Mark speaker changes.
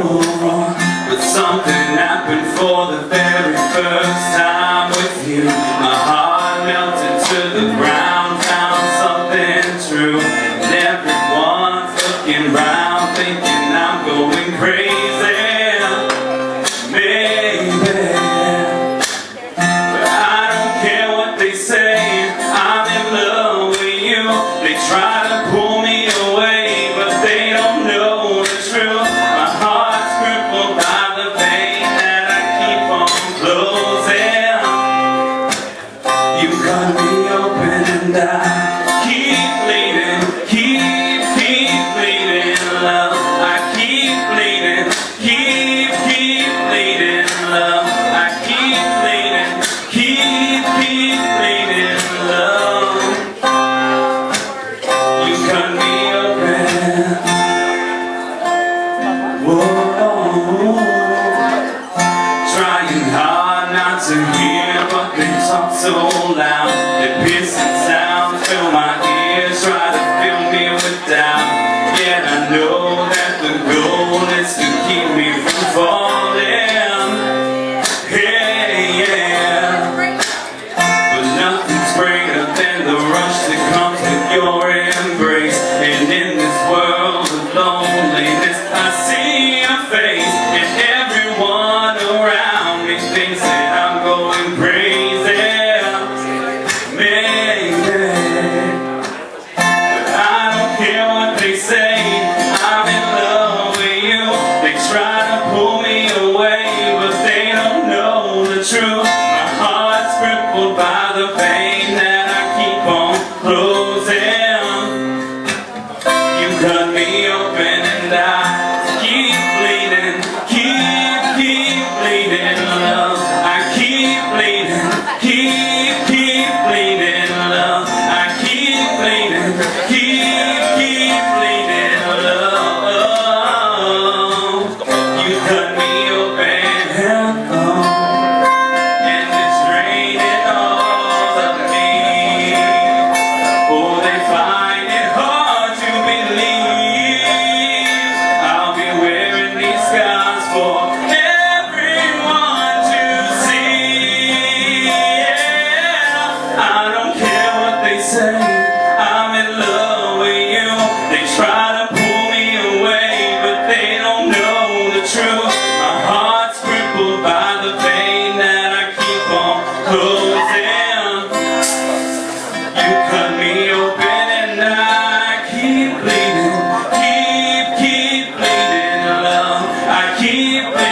Speaker 1: But something happened for the very first time with you. My heart melted to the ground, found something true. And everyone's looking round, thinking I'm going crazy, maybe. But I don't care what they say, I'm in love with you. They try to pull me away, but they don't know the truth. My heart's crippled by the vein that I keep on closing. You cut me open and I keep bleeding, keep bleeding, love. I keep bleeding, keep bleeding, love. I keep bleeding, keep bleeding, love. You cut me open. Whoa. Trying hard not to hear, but they talk so loud. Their piercing sounds fill my ears, try to fill me with doubt. Yet I know that the goal is to keep me from falling. Hey, yeah. But nothing's greater than the rush that comes with your embrace. And in this world of loneliness, I see your face, and everyone around me thinks that I'm going crazy, maybe. But I don't care what they say, I'm in love with you. They try to pull me away, but they don't know the truth. My heart's crippled by the pain that I keep on closing. You cut me open and I keep bleeding, keep bleeding, love. I keep bleeding, keep bleeding, love. I keep bleeding, keep bleeding, love. You cut me open, and it's draining all of me. Oh, they find it hard to believe I'll be wearing these scars for everyone to see. Yeah. I don't care what they say, I'm in love with you. They try to pull me away, but they don't know the truth. My heart's crippled by the pain that I keep on closing. You cut me open and I keep bleeding, keep bleeding, love. I keep bleeding.